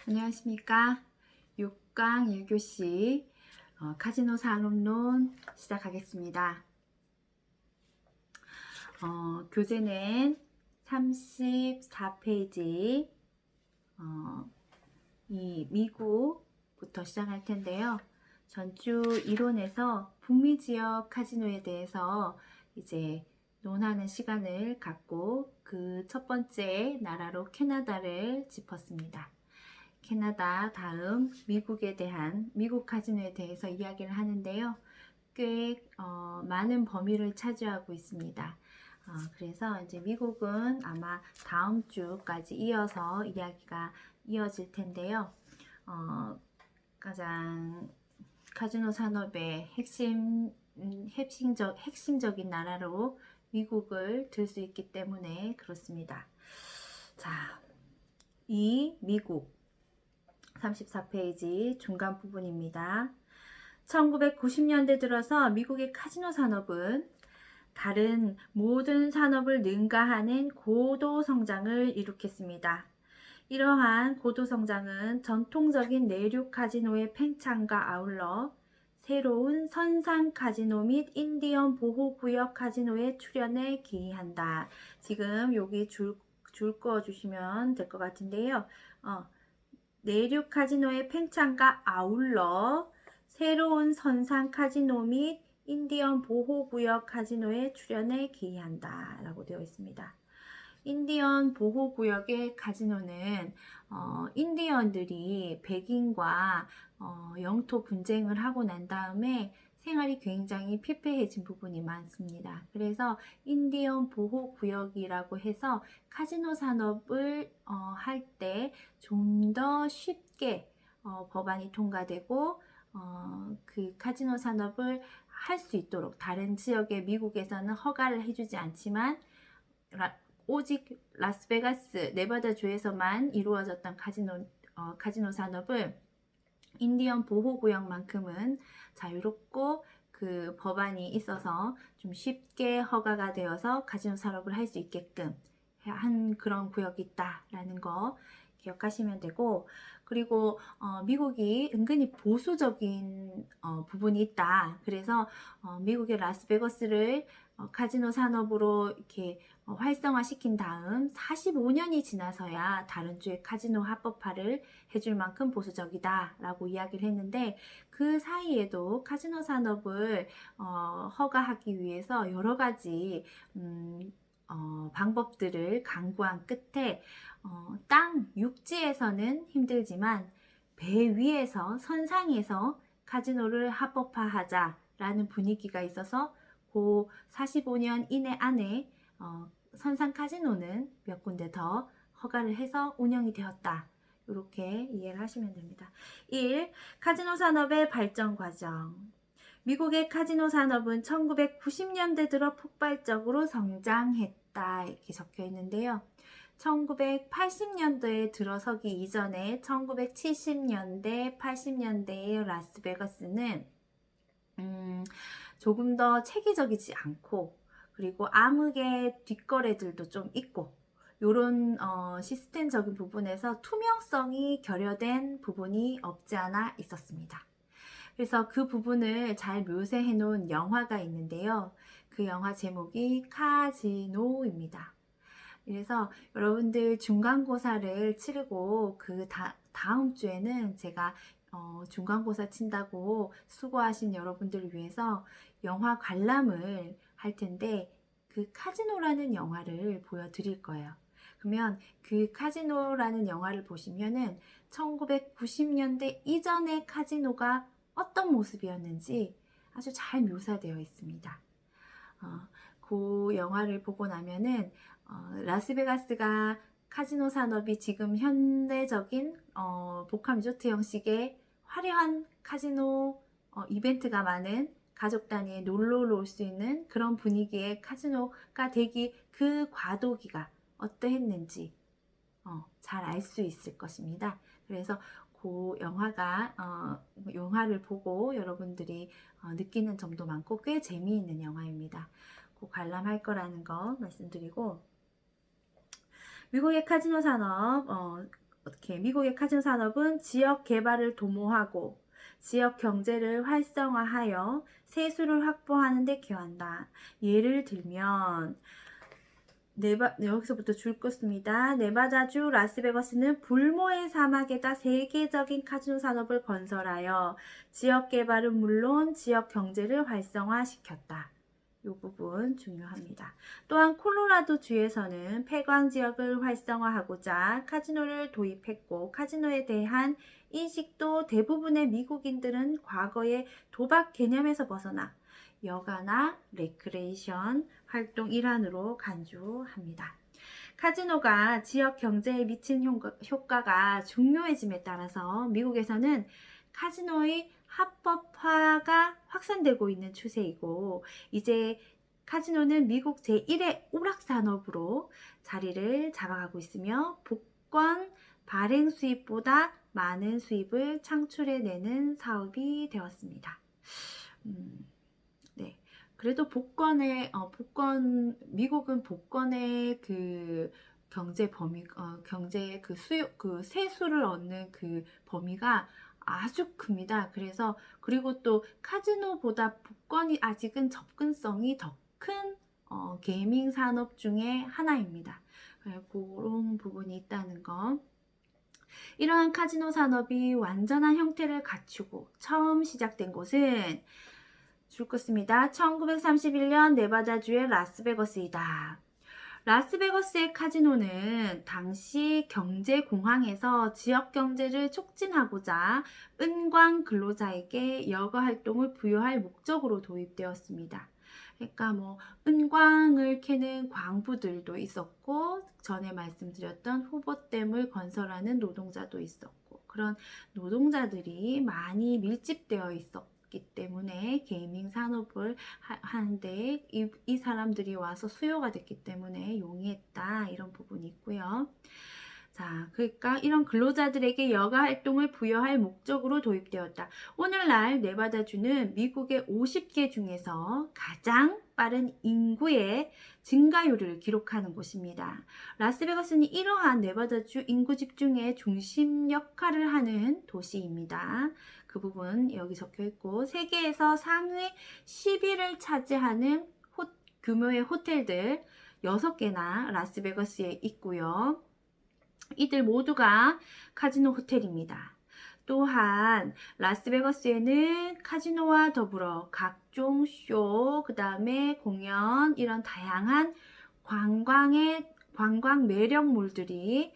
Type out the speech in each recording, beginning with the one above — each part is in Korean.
안녕하십니까. 6강 1교시 카지노 산업론 시작하겠습니다. 교재는 34페이지 이 미국부터 시작할 텐데요. 전주 이론에서 북미 지역 카지노에 대해서 이제 논하는 시간을 갖고 그 첫 번째 나라로 캐나다를 짚었습니다. 캐나다 다음 미국에 대한 미국 카지노에 대해서 이야기를 하는데요. 꽤 많은 범위를 차지하고 있습니다. 그래서 이제 미국은 아마 다음 주까지 이어서 이야기가 이어질 텐데요. 가장 카지노 산업의 핵심적인 나라로 미국을 들 수 있기 때문에 그렇습니다. 자, 이 미국 34페이지 중간 부분입니다. 1990년대 들어서 미국의 카지노 산업은 다른 모든 산업을 능가하는 고도 성장을 일으켰습니다. 이러한 고도 성장은 전통적인 내륙 카지노의 팽창과 아울러 새로운 선상 카지노 및 인디언 보호구역 카지노의 출현에 기인한다. 지금 여기 줄 그어주시면 될 것 같은데요. 내륙 카지노의 팽창과 아울러 새로운 선상 카지노 및 인디언 보호구역 카지노의 출현에 기인한다 라고 되어 있습니다. 인디언 보호구역의 카지노는 인디언들이 백인과 영토 분쟁을 하고 난 다음에 생활이 굉장히 피폐해진 부분이 많습니다. 그래서 인디언 보호구역이라고 해서 카지노 산업을 할 때 좀 더 쉽게 법안이 통과되고 그 카지노 산업을 할 수 있도록 다른 지역의 미국에서는 허가를 해주지 않지만 오직 라스베가스, 네바다주에서만 이루어졌던 카지노 산업을 인디언 보호구역만큼은 자유롭고 그 법안이 있어서 좀 쉽게 허가가 되어서 카지노 산업을 할 수 있게끔 한 그런 구역이 있다라는 거 기억하시면 되고, 그리고 미국이 은근히 보수적인 부분이 있다. 그래서 미국의 라스베거스를 카지노 산업으로 이렇게 활성화시킨 다음 45년이 지나서야 다른 주의 카지노 합법화를 해줄 만큼 보수적이다 라고 이야기를 했는데, 그 사이에도 카지노 산업을 허가하기 위해서 여러 가지 방법들을 강구한 끝에 땅 육지에서는 힘들지만 배 위에서 선상에서 카지노를 합법화하자라는 분위기가 있어서 그 45년 이내 안에 선상 카지노는 몇 군데 더 허가를 해서 운영이 되었다. 이렇게 이해를 하시면 됩니다. 1. 카지노 산업의 발전 과정. 미국의 카지노 산업은 1990년대 들어 폭발적으로 성장했다. 이렇게 적혀 있는데요. 1980년도에 들어서기 이전에 1970년대, 80년대의 라스베가스는 조금 더 체계적이지 않고, 그리고 암흑의 뒷거래들도 좀 있고, 이런 시스템적인 부분에서 투명성이 결여된 부분이 없지 않아 있었습니다. 그래서 그 부분을 잘 묘사해 놓은 영화가 있는데요. 그 영화 제목이 카지노입니다. 그래서 여러분들 중간고사를 치르고 그 다음 주에는 제가 중간고사 친다고 수고하신 여러분들을 위해서 영화 관람을 할 텐데, 그 카지노라는 영화를 보여드릴 거예요. 그러면 그 카지노라는 영화를 보시면은 1990년대 이전의 카지노가 어떤 모습이었는지 아주 잘 묘사되어 있습니다. 그 영화를 보고 나면은 라스베가스가 카지노 산업이 지금 현대적인 복합 리조트 형식의 화려한 카지노 이벤트가 많은 가족 단위에 놀러 올 수 있는 그런 분위기의 카지노가 되기 그 과도기가 어떠했는지 잘 알 수 있을 것입니다. 그래서 그 영화를 보고 여러분들이 느끼는 점도 많고 꽤 재미있는 영화입니다. 꼭 관람할 거라는 거 말씀드리고, 미국의 카지노 산업 어떻게 미국의 카지노 산업은 지역 개발을 도모하고 지역 경제를 활성화하여 세수를 확보하는 데 기여한다. 예를 들면 여기서부터 줄 것입니다. 네바다주 라스베거스는 불모의 사막에다 세계적인 카지노 산업을 건설하여 지역 개발은 물론 지역 경제를 활성화시켰다. 이 부분 중요합니다. 또한 콜로라도 주에서는 폐광 지역을 활성화하고자 카지노를 도입했고 카지노에 대한 인식도 대부분의 미국인들은 과거의 도박 개념에서 벗어나 여가나 레크레이션 활동 일환으로 간주합니다. 카지노가 지역 경제에 미친 효과가 중요해짐에 따라서 미국에서는 카지노의 합법화가 확산되고 있는 추세이고 이제 카지노는 미국 제1의 오락산업으로 자리를 잡아가고 있으며 복권 발행 수입보다 많은 수입을 창출해내는 사업이 되었습니다. 네. 그래도 미국은 복권의 그 경제 범위, 경제 그 세수를 얻는 그 범위가 아주 큽니다. 그리고 또 카지노보다 복권이 아직은 접근성이 더 큰 게이밍 산업 중에 하나입니다. 그런 부분이 있다는 거. 이러한 카지노 산업이 완전한 형태를 갖추고 처음 시작된 곳은 줄 것입니다. 1931년 네바다주의 라스베거스이다. 라스베거스의 카지노는 당시 경제공황에서 지역 경제를 촉진하고자 은광 근로자에게 여가 활동을 부여할 목적으로 도입되었습니다. 그러니까 은광을 캐는 광부들도 있었고 전에 말씀드렸던 후보댐을 건설하는 노동자도 있었고 그런 노동자들이 많이 밀집되어 있었기 때문에 게이밍 산업을 하는데 이 사람들이 와서 수요가 됐기 때문에 용이했다 이런 부분이 있고요. 자, 그러니까 이런 근로자들에게 여가 활동을 부여할 목적으로 도입되었다. 오늘날 네바다주는 미국의 50개 중에서 가장 빠른 인구의 증가율을 기록하는 곳입니다. 라스베가스는 이러한 네바다주 인구 집중의 중심 역할을 하는 도시입니다. 그 부분 여기 적혀 있고 세계에서 상위 10위를 차지하는 규모의 호텔들 6개나 라스베가스에 있고요. 이들 모두가 카지노 호텔입니다. 또한 라스베거스에는 카지노와 더불어 각종 쇼, 그 다음에 공연 이런 다양한 관광 매력물들이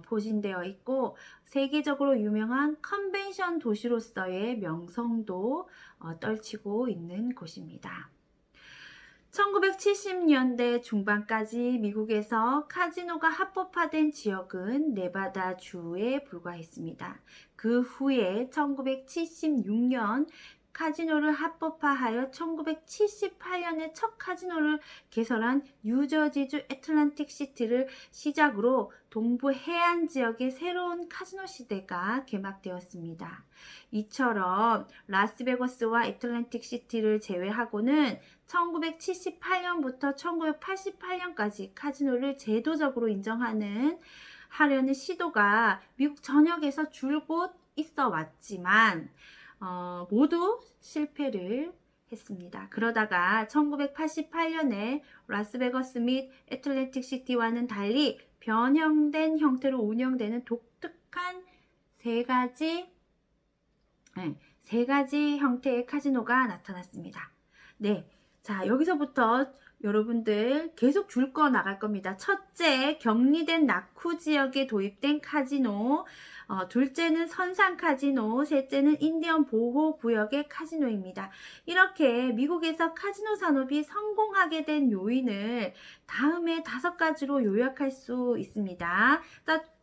포진되어 있고 세계적으로 유명한 컨벤션 도시로서의 명성도 떨치고 있는 곳입니다. 1970년대 중반까지 미국에서 카지노가 합법화된 지역은 네바다주에 불과했습니다. 그 후에 1976년 카지노를 합법화하여 1978년에 첫 카지노를 개설한 뉴저지주 애틀랜틱 시티를 시작으로 동부 해안 지역의 새로운 카지노 시대가 개막되었습니다. 이처럼 라스베거스와 애틀랜틱 시티를 제외하고는 1978년부터 1988년까지 카지노를 제도적으로 하려는 시도가 미국 전역에서 줄곧 있어 왔지만 모두 실패를 했습니다. 그러다가 1988년에 라스베거스 및 애틀랜틱 시티와는 달리 변형된 형태로 운영되는 독특한 세 가지 형태의 카지노가 나타났습니다. 네, 자 여기서부터 여러분들 계속 줄 거 나갈 겁니다. 첫째, 격리된 나쿠 지역에 도입된 카지노, 둘째는 선상 카지노, 셋째는 인디언 보호 구역의 카지노입니다. 이렇게 미국에서 카지노 산업이 성공하게 된 요인을 다음에 5가지로 요약할 수 있습니다.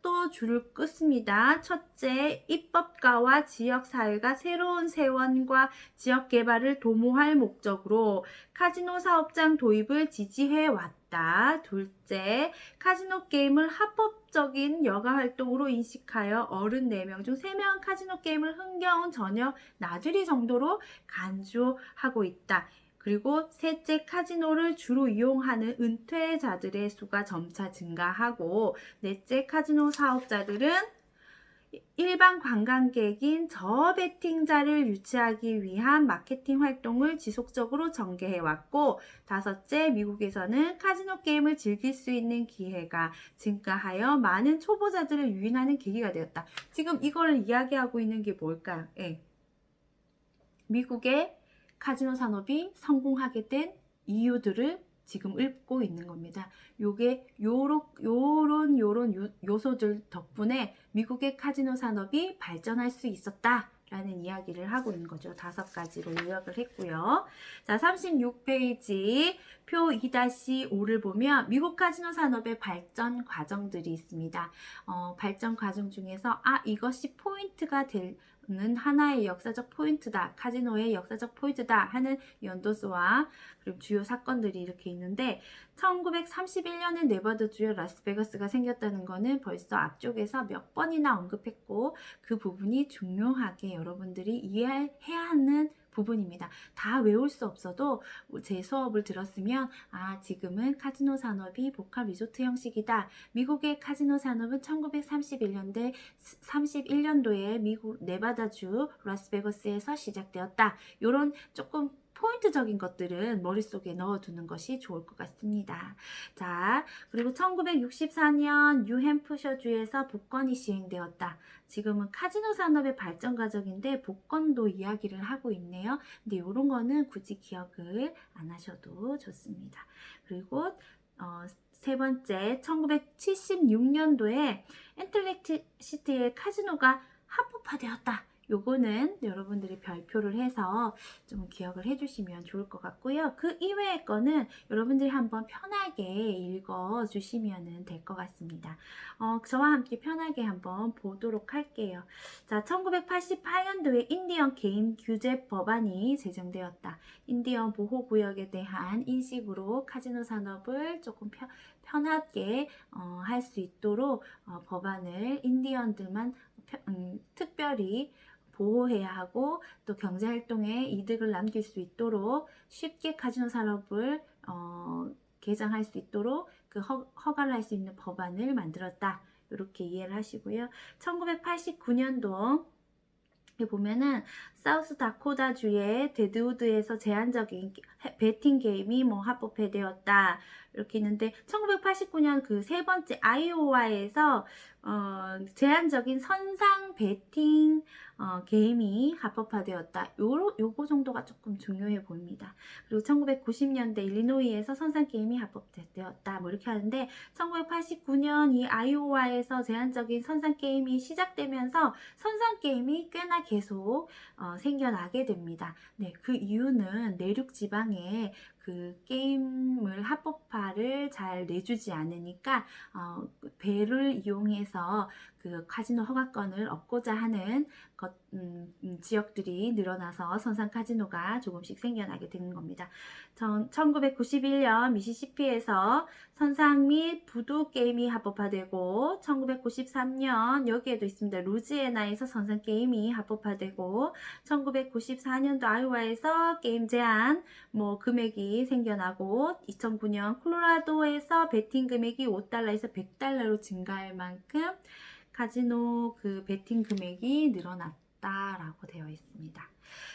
또 줄 것입니다. 첫째, 입법가와 지역사회가 새로운 세원과 지역 개발을 도모할 목적으로 카지노 사업장 도입을 지지해 왔다. 둘째, 카지노 게임을 합법적인 여가 활동으로 인식하여 어른 4명 중 3명은 카지노 게임을 흥겨운 저녁 나들이 정도로 간주하고 있다. 그리고 셋째, 카지노를 주로 이용하는 은퇴자들의 수가 점차 증가하고 넷째, 카지노 사업자들은 일반 관광객인 저베팅자를 유치하기 위한 마케팅 활동을 지속적으로 전개해왔고, 다섯째, 미국에서는 카지노 게임을 즐길 수 있는 기회가 증가하여 많은 초보자들을 유인하는 계기가 되었다. 지금 이걸 이야기하고 있는 게 뭘까요? 예. 미국의 카지노 산업이 성공하게 된 이유들을 지금 읊고 있는 겁니다. 요런 요소들 덕분에 미국의 카지노 산업이 발전할 수 있었다 라는 이야기를 하고 있는 거죠. 5가지로 요약을 했고요. 자, 36페이지 표 2-5를 보면 미국 카지노 산업의 발전 과정들이 있습니다. 발전 과정 중에서 이것이 포인트가 는 하나의 역사적 포인트다. 카지노의 역사적 포인트다 하는 연도수와 그리고 주요 사건들이 이렇게 있는데, 1931년에 네바다주의 라스베가스가 생겼다는 거는 벌써 앞쪽에서 몇 번이나 언급했고, 그 부분이 중요하게 여러분들이 이해해야 하는 부분입니다. 다 외울 수 없어도 제 수업을 들었으면 지금은 카지노 산업이 복합 리조트 형식이다. 미국의 카지노 산업은 1931년도에 미국 네바다주 라스베가스에서 시작되었다. 이런 조금 포인트적인 것들은 머릿속에 넣어두는 것이 좋을 것 같습니다. 자, 그리고 1964년 뉴햄프셔주에서 복권이 시행되었다. 지금은 카지노 산업의 발전 과정인데 복권도 이야기를 하고 있네요. 근데 이런 거는 굳이 기억을 안 하셔도 좋습니다. 그리고 세 번째, 1976년도에 애틀랜틱 시티의 카지노가 합법화되었다. 요거는 여러분들이 별표를 해서 좀 기억을 해주시면 좋을 것 같고요. 그 이외의 거는 여러분들이 한번 편하게 읽어주시면 될 것 같습니다. 저와 함께 편하게 한번 보도록 할게요. 자, 1988년도에 인디언 게임 규제 법안이 제정되었다. 인디언 보호구역에 대한 인식으로 카지노 산업을 조금 편하게 할 수 있도록 법안을 인디언들만 특별히 보호해야 하고, 또 경제활동에 이득을 남길 수 있도록 쉽게 카지노 산업을 개장할 수 있도록 그 허가를 할 수 있는 법안을 만들었다. 이렇게 이해를 하시고요. 1989년도 보면은 사우스 다코다주의 데드우드에서 제한적인 베팅 게임이 합법화되었다. 이렇게 있는데, 1989년 그 세 번째 아이오와에서 제한적인 선상 베팅 게임이 합법화되었다. 요거 정도가 조금 중요해 보입니다. 그리고 1990년대 일리노이에서 선상 게임이 합법되었다. 이렇게 하는데, 1989년 이 아이오와에서 제한적인 선상 게임이 시작되면서 선상 게임이 꽤나 계속 생겨나게 됩니다. 네, 그 이유는 내륙 지방에 그 게임을 합법화를 잘 내주지 않으니까 배를 이용해서 그 카지노 허가권을 얻고자 하는 지역들이 늘어나서 선상 카지노가 조금씩 생겨나게 되는 겁니다. 1991년 미시시피에서 선상 및 부두 게임이 합법화되고, 1993년 여기에도 있습니다. 루지애나에서 선상 게임이 합법화되고, 1994년도 아이오와에서 게임 제한 금액이 생겨나고, 2009년 콜로라도에서 베팅 금액이 $5에서 $100로 증가할 만큼 카지노 그 베팅 금액이 늘어났다라고 되어 있습니다.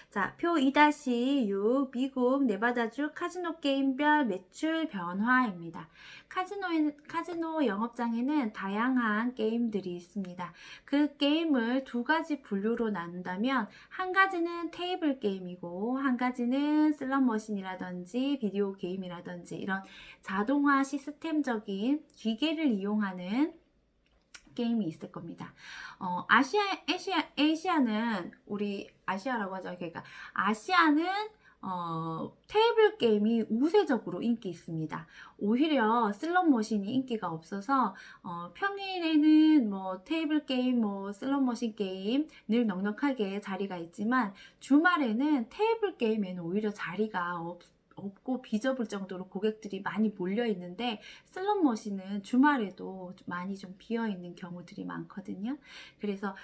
자, 표 2-6 미국 네바다주 카지노 게임별 매출 변화입니다. 카지노 영업장에는 다양한 게임들이 있습니다. 그 게임을 2가지 분류로 나눈다면, 한 가지는 테이블 게임이고 한 가지는 슬롯머신이라든지 비디오 게임이라든지 이런 자동화 시스템적인 기계를 이용하는 게임이 있을 겁니다. 아시아는 우리 아시아라고 하죠. 그러니까 아시아는 테이블 게임이 우세적으로 인기 있습니다. 오히려 슬롯머신이 인기가 없어서 평일에는 테이블 게임, 슬롯머신 게임 늘 넉넉하게 자리가 있지만, 주말에는 테이블 게임에는 오히려 자리가 없고 비좁을 정도로 고객들이 많이 몰려 있는데, 슬롯머신은 주말에도 많이 좀 비어 있는 경우들이 많거든요. 그래서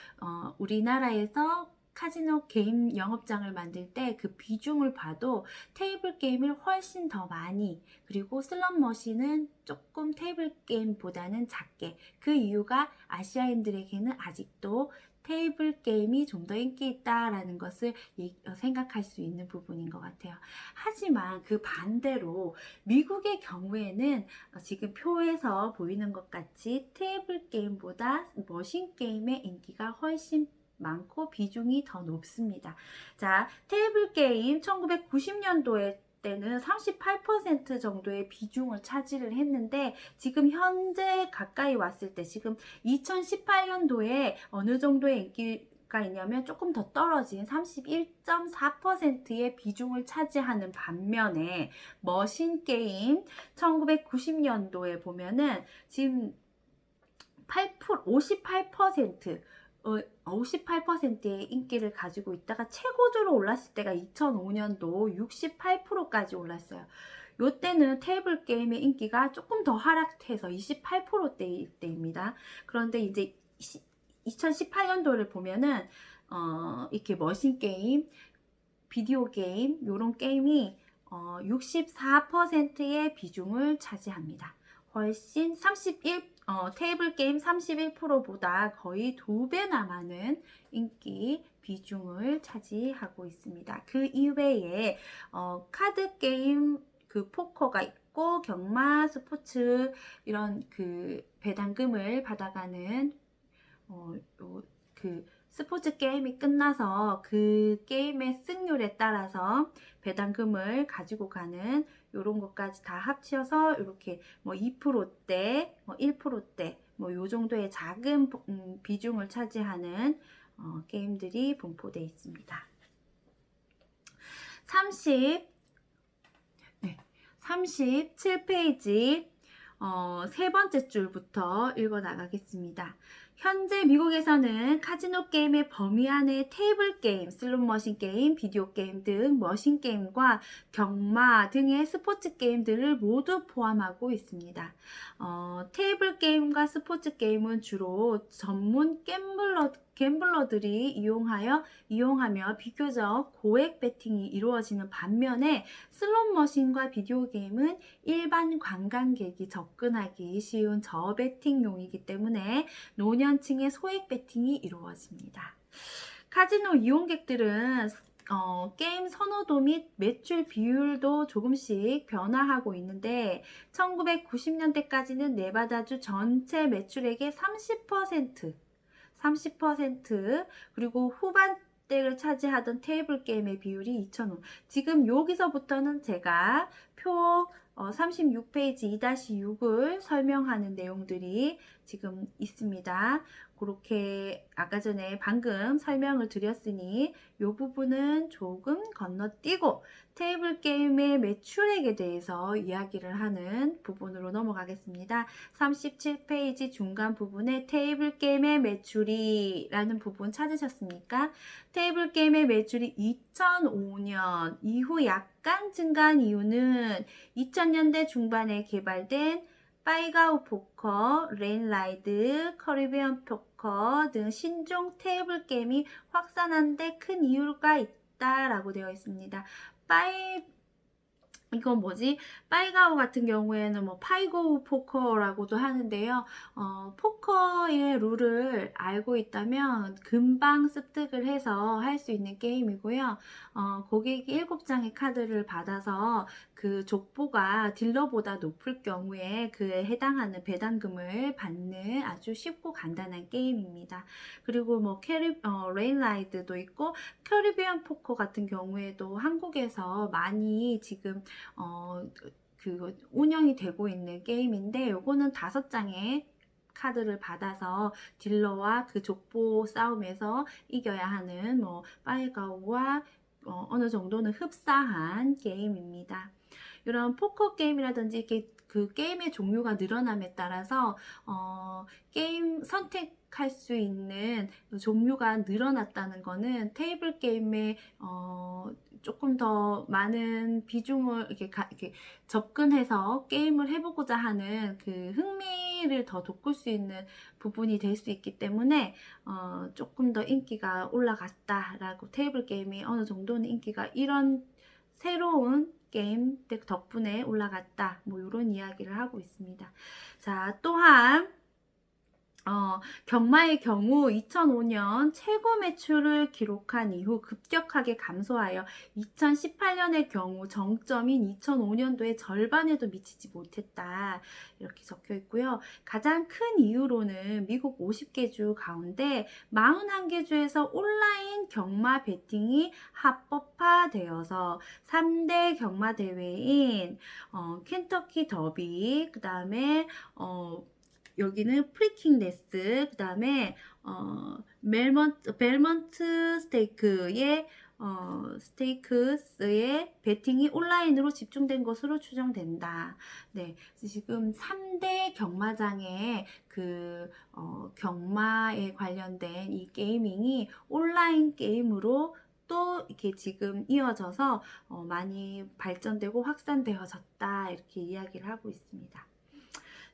우리나라에서 카지노 게임 영업장을 만들 때 그 비중을 봐도 테이블 게임을 훨씬 더 많이, 그리고 슬롯 머신은 조금 테이블 게임보다는 작게, 그 이유가 아시아인들에게는 아직도 테이블 게임이 좀 더 인기 있다라는 것을 생각할 수 있는 부분인 것 같아요. 하지만 그 반대로 미국의 경우에는 지금 표에서 보이는 것 같이 테이블 게임보다 머신 게임의 인기가 훨씬 많고 비중이 더 높습니다. 자, 테이블 게임 1990년도에 때는 38% 정도의 비중을 차지를 했는데, 지금 현재 가까이 왔을 때, 지금 2018년도에 어느 정도의 인기가 있냐면 조금 더 떨어진 31.4%의 비중을 차지하는 반면에, 머신 게임 1990년도에 보면은 지금 58%, 58%의 인기를 가지고 있다가 최고조로 올랐을 때가 2005년도 68%까지 올랐어요. 요때는 테이블 게임의 인기가 조금 더 하락해서 28%대일 때입니다. 그런데 이제 2018년도를 보면은 이렇게 머신 게임, 비디오 게임, 요런 게임이 64%의 비중을 차지합니다. 훨씬 테이블 게임 31%보다 거의 2배나 많은 인기 비중을 차지하고 있습니다. 그 이외에 카드 게임, 그 포커가 있고 경마, 스포츠 이런 그 배당금을 받아가는 그 스포츠 게임이 끝나서 그 게임의 승률에 따라서 배당금을 가지고 가는 요런 것까지 다 합쳐서 이렇게 뭐 2%대, 뭐 1%대, 뭐 요 정도의 작은 비중을 차지하는 게임들이 분포되어 있습니다. 37페이지 세 번째 줄부터 읽어 나가겠습니다. 현재 미국에서는 카지노 게임의 범위 안에 테이블 게임, 슬롯 머신 게임, 비디오 게임 등 머신 게임과 경마 등의 스포츠 게임들을 모두 포함하고 있습니다. 테이블 게임과 스포츠 게임은 주로 전문 갬블러들이 이용하며 비교적 고액 베팅이 이루어지는 반면에, 슬롯 머신과 비디오 게임은 일반 관광객이 접근하기 쉬운 저베팅용이기 때문에 노년층의 소액 베팅이 이루어집니다. 카지노 이용객들은 게임 선호도 및 매출 비율도 조금씩 변화하고 있는데, 1990년대까지는 네바다주 전체 매출액의 30%, 그리고 후반대를 차지하던 테이블 게임의 비율이 2005. 지금 여기서부터는 제가 표 36페이지 2-6을 설명하는 내용들이 지금 있습니다. 그렇게 아까 전에 방금 설명을 드렸으니 이 부분은 조금 건너뛰고 테이블 게임의 매출액에 대해서 이야기를 하는 부분으로 넘어가겠습니다. 37페이지 중간 부분에 테이블 게임의 매출이라는 부분 찾으셨습니까? 테이블 게임의 매출이 2005년 이후 약간 증가한 이유는 2000년대 중반에 개발된 파이가우 포커, 레인라이드, 커리비안 포커 등 신종 테이블 게임이 확산한 데 큰 이유가 있다라고 되어 있습니다. 이건 뭐지? 파이가우 같은 경우에는 뭐 파이고우 포커라고도 하는데요. 포커의 룰을 알고 있다면 금방 습득을 해서 할 수 있는 게임이고요. 고객이 7장의 카드를 받아서 그 족보가 딜러보다 높을 경우에 그에 해당하는 배당금을 받는 아주 쉽고 간단한 게임입니다. 그리고 뭐 레인라이드도 있고, 캐리비안 포커 같은 경우에도 한국에서 많이 지금 운영이 되고 있는 게임인데, 요거는 5장의 카드를 받아서 딜러와 그 족보 싸움에서 이겨야 하는 파이가우와 어느 정도는 흡사한 게임입니다. 이런 포커 게임이라든지 이렇게 그 게임의 종류가 늘어남에 따라서 게임 선택할 수 있는 종류가 늘어났다는 거는 테이블 게임의 조금 더 많은 비중을 이렇게 접근해서 게임을 해보고자 하는 그 흥미를 더 돋굴 수 있는 부분이 될 수 있기 때문에 조금 더 인기가 올라갔다라고, 테이블 게임이 어느 정도는 인기가 이런 새로운 게임 덕분에 올라갔다, 뭐 이런 이야기를 하고 있습니다. 자, 또한 경마의 경우 2005년 최고 매출을 기록한 이후 급격하게 감소하여 2018년의 경우 정점인 2005년도의 절반에도 미치지 못했다, 이렇게 적혀 있고요. 가장 큰 이유로는 미국 50개 주 가운데 41개 주에서 온라인 경마 베팅이 합법화되어서 3대 경마 대회인 켄터키 더비, 그 다음에 여기는 프리킹네스, 그 다음에 벨먼트 스테이크스의 베팅이 온라인으로 집중된 것으로 추정된다. 네, 지금 3대 경마장의 경마에 관련된 이 게이밍이 온라인 게임으로 또 이렇게 지금 이어져서 많이 발전되고 확산되어졌다, 이렇게 이야기를 하고 있습니다.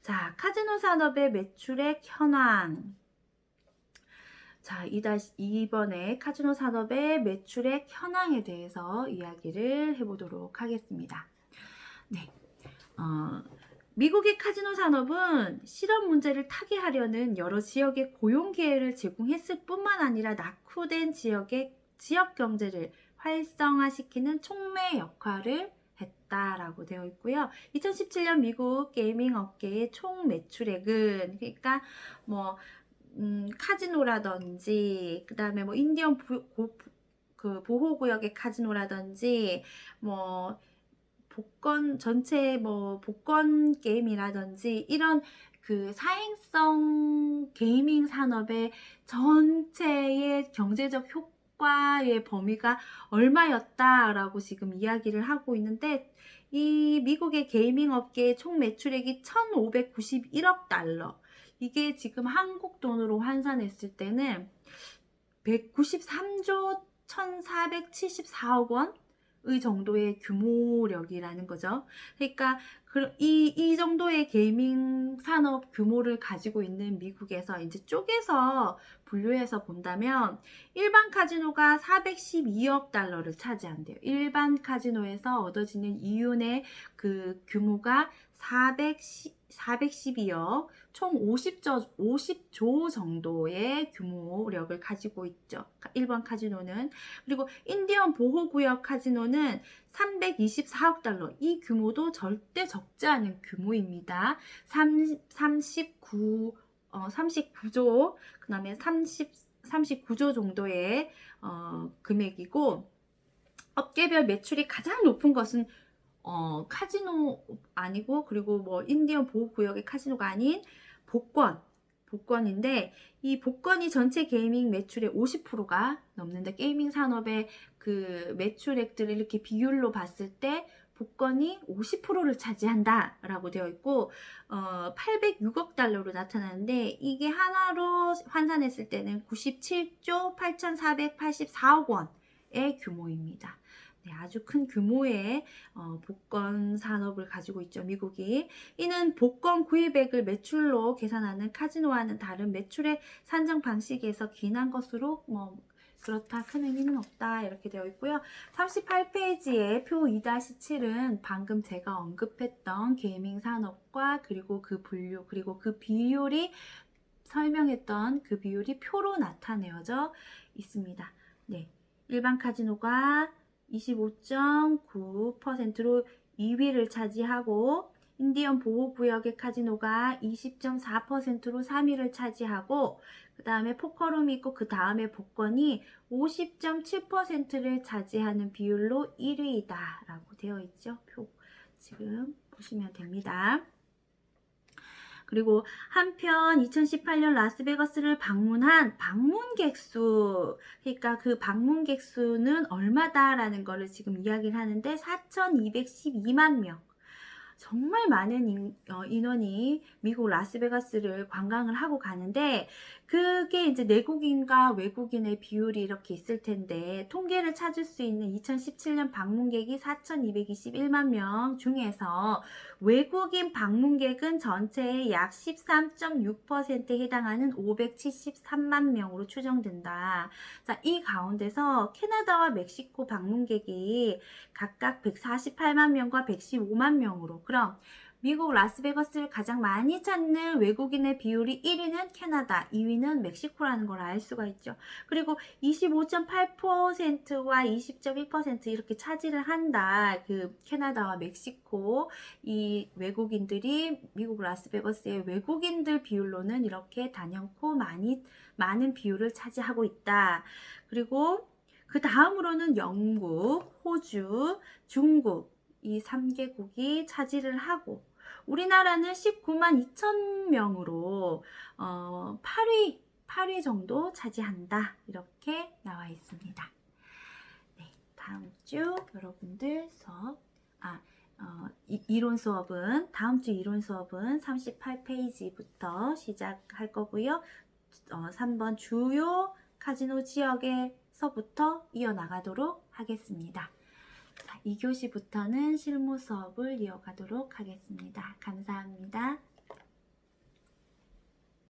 자, 카지노 산업의 매출액 현황. 자, 이번에 카지노 산업의 매출액 현황에 대해서 이야기를 해보도록 하겠습니다. 네. 미국의 카지노 산업은 실업 문제를 타개하려는 여러 지역의 고용 기회를 제공했을 뿐만 아니라 낙후된 지역 경제를 활성화시키는 촉매 역할을 했다라고 되어 있고요. 2017년 미국 게이밍 업계의 총 매출액은, 그러니까 뭐 카지노라든지, 그 다음에 뭐 인디언 보호구역의 카지노라든지, 뭐 복권 전체 뭐 복권 게임이라든지 이런 그 사행성 게이밍 산업의 전체의 경제적 효과의 범위가 얼마였다라고 지금 이야기를 하고 있는데, 이 미국의 게이밍 업계의 총 매출액이 1,591억 달러. 이게 지금 한국 돈으로 환산했을 때는 193조 1,474억 원의 정도의 규모력이라는 거죠. 그러니까 이 정도의 게이밍 산업 규모를 가지고 있는 미국에서 이제 쪼개서 분류해서 본다면 일반 카지노가 412억 달러를 차지한대요. 일반 카지노에서 얻어지는 이윤의 그 규모가 412억, 총 50조 정도의 규모력을 가지고 있죠. 일반 카지노는. 그리고 인디언 보호구역 카지노는 324억 달러. 이 규모도 절대 적지 않은 규모입니다. 39조, 그 다음에 39조 정도의 금액이고, 업계별 매출이 가장 높은 것은 카지노 아니고, 그리고 뭐 인디언 보호구역의 카지노가 아닌 복권인데, 이 복권이 전체 게이밍 매출의 50%가 넘는데, 게이밍 산업의 그 매출액들을 이렇게 비율로 봤을 때 복권이 50%를 차지한다 라고 되어 있고, 806억 달러로 나타나는데, 이게 하나로 환산했을 때는 97조 8,484억 원의 규모입니다. 네, 아주 큰 규모의 복권 산업을 가지고 있죠, 미국이. 이는 복권 구입액을 매출로 계산하는 카지노와는 다른 매출의 산정 방식에서 기인한 것으로 뭐 그렇다, 큰 의미는 없다, 이렇게 되어 있고요. 38페이지의 표 2-7은 방금 제가 언급했던 게이밍 산업과 그리고 그 분류, 그리고 그 비율이 설명했던 그 비율이 표로 나타내어져 있습니다. 네, 일반 카지노가 25.9%로 2위를 차지하고, 인디언 보호구역의 카지노가 20.4%로 3위를 차지하고, 그 다음에 포커룸이 있고 그 다음에 복권이 50.7%를 차지하는 비율로 1위이다 라고 되어 있죠. 표 지금 보시면 됩니다. 그리고 한편 2018년 라스베가스를 방문한 방문객 수, 그러니까 그 방문객 수는 얼마다라는 거를 지금 이야기를 하는데 4,212만 명. 정말 많은 인원이 미국 라스베가스를 관광을 하고 가는데, 그게 이제 내국인과 외국인의 비율이 이렇게 있을 텐데, 통계를 찾을 수 있는 2017년 방문객이 4,221만 명 중에서 외국인 방문객은 전체의 약 13.6%에 해당하는 573만 명으로 추정된다. 자, 이 가운데서 캐나다와 멕시코 방문객이 각각 148만 명과 115만 명으로, 그럼 미국 라스베거스를 가장 많이 찾는 외국인의 비율이 1위는 캐나다, 2위는 멕시코라는 걸 알 수가 있죠. 그리고 25.8%와 20.1% 이렇게 차지를 한다. 그 캐나다와 멕시코 이 외국인들이 미국 라스베거스의 외국인들 비율로는 이렇게 단연코 많은 비율을 차지하고 있다. 그리고 그 다음으로는 영국, 호주, 중국 이 3개국이 차지를 하고, 우리나라는 19만 2천 명으로 8위 정도 차지한다. 이렇게 나와 있습니다. 네, 다음 주 여러분들 수업, 다음 주 이론 수업은 38페이지부터 시작할 거고요. 3번 주요 카지노 지역에서부터 이어나가도록 하겠습니다. 2교시부터는 실무 수업을 이어가도록 하겠습니다. 감사합니다.